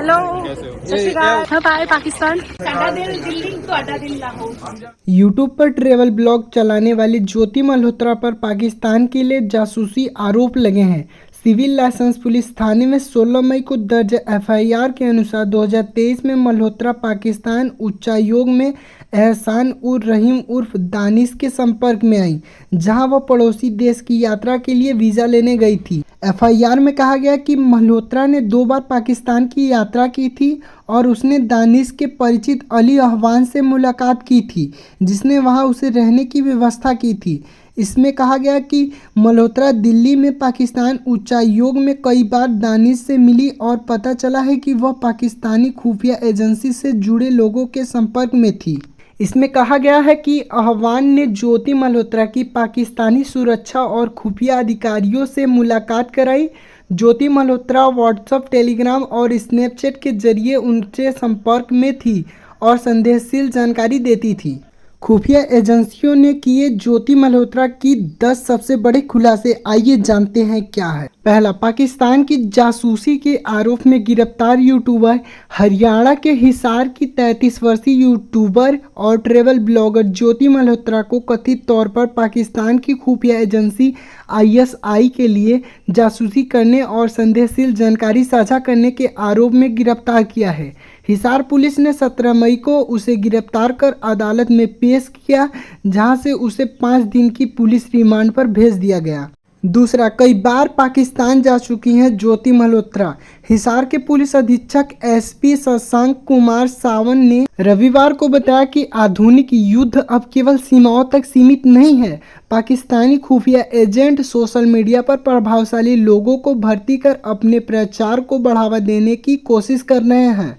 Hello सत श्री अकाल bye Pakistan साडा दिल दिल्ली ਤੁਹਾਡਾ दिल लाहौर। यूट्यूब पर ट्रेवल ब्लॉग चलाने वाली ज्योति मल्होत्रा पर पाकिस्तान के लिए जासूसी आरोप लगे हैं। सिविल लाइसेंस पुलिस थाने में 16 मई को दर्ज एफआईआर के अनुसार 2023 में मल्होत्रा पाकिस्तान उच्चायोग में एहसान उर रहीम उर्फ दानिश के संपर्क में आई, जहां वह पड़ोसी देश की यात्रा के लिए वीज़ा लेने गई थी। एफआईआर में कहा गया कि मल्होत्रा ने 2 बार पाकिस्तान की यात्रा की थी और उसने दानिश के परिचित अली अहवान से मुलाकात की थी, जिसने वहां उसे रहने की व्यवस्था की थी। इसमें कहा गया कि मल्होत्रा दिल्ली में पाकिस्तान उच्चायोग में कई बार दानिश से मिली और पता चला है कि वह पाकिस्तानी खुफिया एजेंसी से जुड़े लोगों के संपर्क में थी। इसमें कहा गया है कि अहवान ने ज्योति मल्होत्रा की पाकिस्तानी सुरक्षा और खुफिया अधिकारियों से मुलाकात कराई। ज्योति मल्होत्रा व्हाट्सएप, टेलीग्राम और स्नैपचैट के जरिए उनसे संपर्क में थी और संदेहशील जानकारी देती थी। खुफिया एजेंसियों ने किए ज्योति मल्होत्रा की 10 सबसे बड़े खुलासे। आइए जानते हैं क्या है। पहला, पाकिस्तान की जासूसी के आरोप में गिरफ्तार यूट्यूबर। हरियाणा के हिसार की 33 वर्षीय यूट्यूबर और ट्रैवल ब्लॉगर ज्योति मल्होत्रा को कथित तौर पर पाकिस्तान की खुफिया एजेंसी ISI के लिए जासूसी करने और संदेहशील जानकारी साझा करने के आरोप में गिरफ्तार किया है। हिसार पुलिस ने 17 मई को उसे गिरफ्तार कर अदालत में पेश किया, जहां से उसे 5 दिन की पुलिस रिमांड पर भेज दिया गया। दूसरा, कई बार पाकिस्तान जा चुकी हैं ज्योति मल्होत्रा। हिसार के पुलिस अधीक्षक SP शशांक कुमार सावन ने रविवार को बताया कि आधुनिक युद्ध अब केवल सीमाओं तक सीमित नहीं है। पाकिस्तानी खुफिया एजेंट सोशल मीडिया पर प्रभावशाली लोगों को भर्ती कर अपने प्रचार को बढ़ावा देने की कोशिश कर रहे हैं।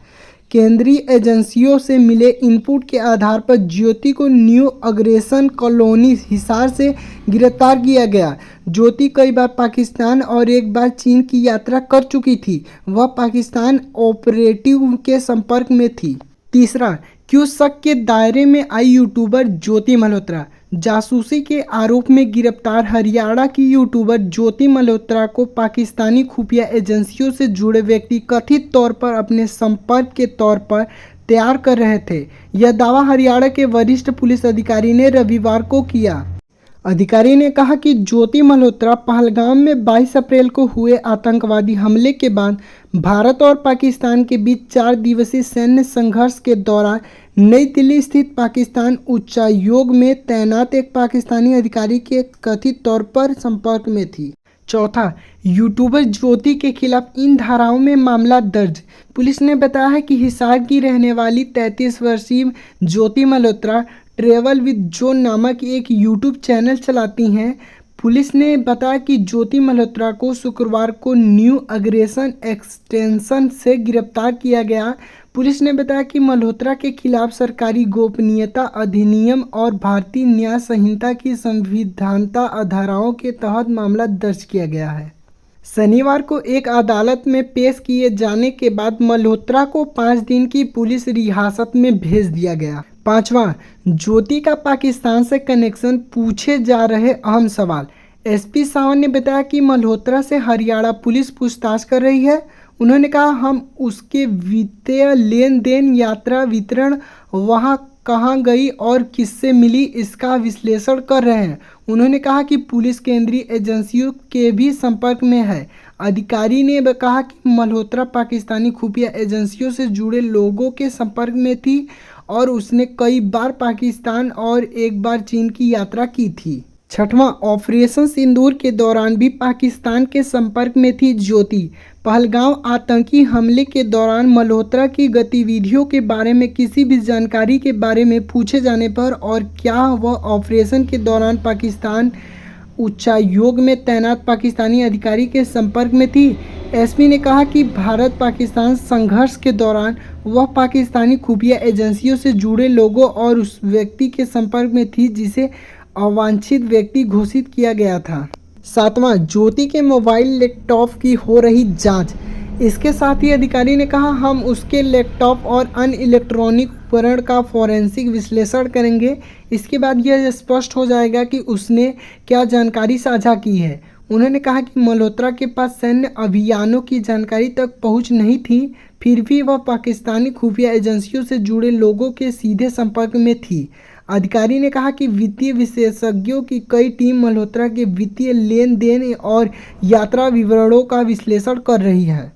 केंद्रीय एजेंसियों से मिले इनपुट के आधार पर ज्योति को न्यू अग्रेसन कॉलोनी हिसार से गिरफ्तार किया गया। ज्योति कई बार पाकिस्तान और एक बार चीन की यात्रा कर चुकी थी। वह पाकिस्तान ऑपरेटिव के संपर्क में थी। तीसरा, क्यों शक के दायरे में आई यूट्यूबर ज्योति मल्होत्रा। जासूसी के आरोप में गिरफ्तार हरियाणा की यूट्यूबर ज्योति मल्होत्रा को पाकिस्तानी खुफिया एजेंसियों से जुड़े व्यक्ति कथित तौर पर अपने संपर्क के तौर पर तैयार कर रहे थे। यह दावा हरियाणा के वरिष्ठ पुलिस अधिकारी ने रविवार को किया। अधिकारी ने कहा कि ज्योति मल्होत्रा पहलगाम में 22 अप्रैल को हुए आतंकवादी हमले के बाद भारत और पाकिस्तान के बीच 4 दिवसीय सैन्य संघर्ष के दौरान नई दिल्ली स्थित पाकिस्तान उच्चायोग में तैनात एक पाकिस्तानी अधिकारी के कथित तौर पर संपर्क में थी। चौथा, यूट्यूबर ज्योति के खिलाफ इन धाराओं में मामला दर्ज। पुलिस ने बताया है कि हिसार की रहने वाली 33 वर्षीय ज्योति मल्होत्रा ट्रेवल विद जोन नामक एक यूट्यूब चैनल चलाती हैं। पुलिस ने बताया कि ज्योति मल्होत्रा को शुक्रवार को न्यू अग्रेसन एक्सटेंशन से गिरफ्तार किया गया। पुलिस ने बताया कि मल्होत्रा के खिलाफ सरकारी गोपनीयता अधिनियम और भारतीय न्याय संहिता की संविधानता धाराओं के तहत मामला दर्ज किया गया है। शनिवार को एक अदालत में पेश किए जाने के बाद मल्होत्रा को 5 दिन की पुलिस हिरासत में भेज दिया गया। पांचवा, ज्योति का पाकिस्तान से कनेक्शन, पूछे जा रहे अहम सवाल। SP सावन ने बताया कि मल्होत्रा से हरियाणा पुलिस पूछताछ कर रही है। उन्होंने कहा, हम उसके वित्तीय लेन देन, यात्रा वितरण, वहां कहां गई और किससे मिली, इसका विश्लेषण कर रहे हैं। उन्होंने कहा कि पुलिस केंद्रीय एजेंसियों के भी संपर्क में है। अधिकारी ने कहा कि मल्होत्रा पाकिस्तानी खुफिया एजेंसियों से जुड़े लोगों के संपर्क में थी और उसने कई बार पाकिस्तान और एक बार चीन की यात्रा की थी। छठवां, ऑपरेशन सिंदूर के दौरान भी पाकिस्तान के संपर्क में थी ज्योति। पहलगाम आतंकी हमले के दौरान मल्होत्रा की गतिविधियों के बारे में किसी भी जानकारी के बारे में पूछे जाने पर और क्या वह ऑपरेशन के दौरान पाकिस्तान उच्चायोग में तैनात पाकिस्तानी अधिकारी के संपर्क में थी। SP ने कहा कि भारत पाकिस्तान संघर्ष के दौरान वह पाकिस्तानी खुफिया एजेंसियों से जुड़े लोगों और उस व्यक्ति के संपर्क में थी जिसे अवांछित व्यक्ति घोषित किया गया था। सातवां, ज्योति के मोबाइल लैपटॉप की हो रही जांच। इसके साथ ही अधिकारी ने कहा, हम उसके लैपटॉप और अन्य इलेक्ट्रॉनिक उपकरण का फॉरेंसिक विश्लेषण करेंगे। इसके बाद यह स्पष्ट हो जाएगा कि उसने क्या जानकारी साझा की है। उन्होंने कहा कि मल्होत्रा के पास सैन्य अभियानों की जानकारी तक पहुंच नहीं थी, फिर भी वह पाकिस्तानी खुफिया एजेंसियों से जुड़े लोगों के सीधे संपर्क में थी। अधिकारी ने कहा कि वित्तीय विशेषज्ञों की कई टीम मल्होत्रा के वित्तीय लेन देन और यात्रा विवरणों का विश्लेषण कर रही है।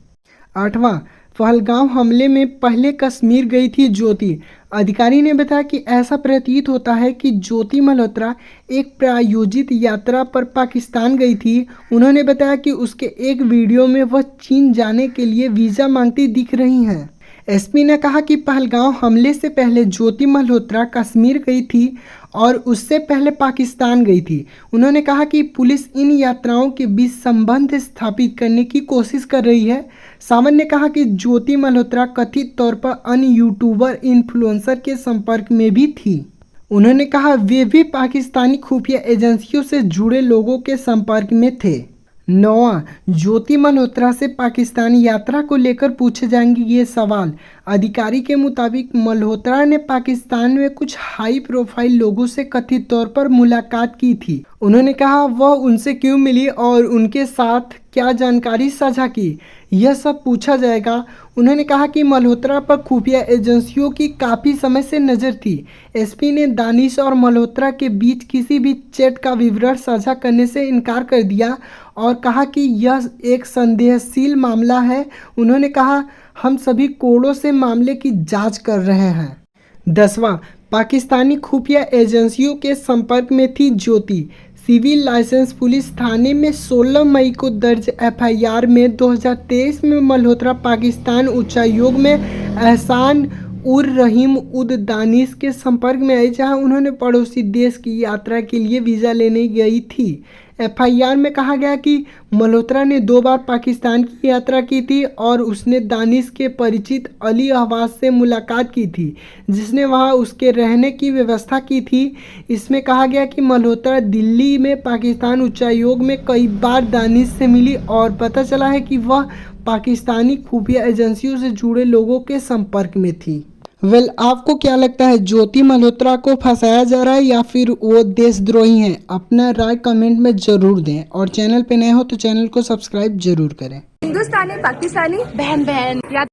8वां, पहलगाम हमले में पहले कश्मीर गई थी ज्योति। अधिकारी ने बताया कि ऐसा प्रतीत होता है कि ज्योति मल्होत्रा एक प्रायोजित यात्रा पर पाकिस्तान गई थी। उन्होंने बताया कि उसके एक वीडियो में वह चीन जाने के लिए वीज़ा मांगती दिख रही हैं। एसपी ने कहा कि पहलगाम हमले से पहले ज्योति मल्होत्रा कश्मीर गई थी और उससे पहले पाकिस्तान गई थी। उन्होंने कहा कि पुलिस इन यात्राओं के बीच संबंध स्थापित करने की कोशिश कर रही है। सामंत ने कहा कि ज्योति मल्होत्रा कथित तौर पर अन्य यूट्यूबर इन्फ्लुएंसर के संपर्क में भी थी। उन्होंने कहा वे भी पाकिस्तानी खुफिया एजेंसियों से जुड़े लोगों के संपर्क में थे। 9वां, ज्योति मल्होत्रा से पाकिस्तान यात्रा को लेकर पूछे जाएंगे ये सवाल। अधिकारी के मुताबिक मल्होत्रा ने पाकिस्तान में कुछ हाई प्रोफाइल लोगों से कथित तौर पर मुलाकात की थी। उन्होंने कहा वह उनसे क्यों मिली और उनके साथ क्या जानकारी साझा की, यह सब पूछा जाएगा। उन्होंने कहा कि मल्होत्रा पर खुफिया एजेंसियों की काफ़ी समय से नज़र थी। एसपी ने दानिश और मल्होत्रा के बीच किसी भी चैट का विवरण साझा करने से इनकार कर दिया और कहा कि यह एक संदेहशील मामला है। उन्होंने कहा हम सभी कोणों से मामले की जांच कर रहे हैं। 10वां, पाकिस्तानी खुफिया एजेंसियों के संपर्क में थी ज्योति। सिविल लाइसेंस पुलिस थाने में 16 मई को दर्ज एफआईआर में 2023 में मल्होत्रा पाकिस्तान उच्चायोग में एहसान उर रहीम उद दानिश के संपर्क में आई, जहां उन्होंने पड़ोसी देश की यात्रा के लिए वीज़ा लेने गई थी। एफआईआर में कहा गया कि मल्होत्रा ने 2 बार पाकिस्तान की यात्रा की थी और उसने दानिश के परिचित अली अहवाज से मुलाकात की थी, जिसने वहां उसके रहने की व्यवस्था की थी। इसमें कहा गया कि मल्होत्रा दिल्ली में पाकिस्तान उच्चायोग में कई बार दानिश से मिली और पता चला है कि वह पाकिस्तानी खुफिया एजेंसियों से जुड़े लोगों के संपर्क में थी। आपको क्या लगता है, ज्योति मल्होत्रा को फंसाया जा रहा है या फिर वो देशद्रोही हैं? अपना राय कमेंट में ज़रूर दें और चैनल पे नए हो तो चैनल को सब्सक्राइब जरूर करें। हिंदुस्तानी पाकिस्तानी बहन बहन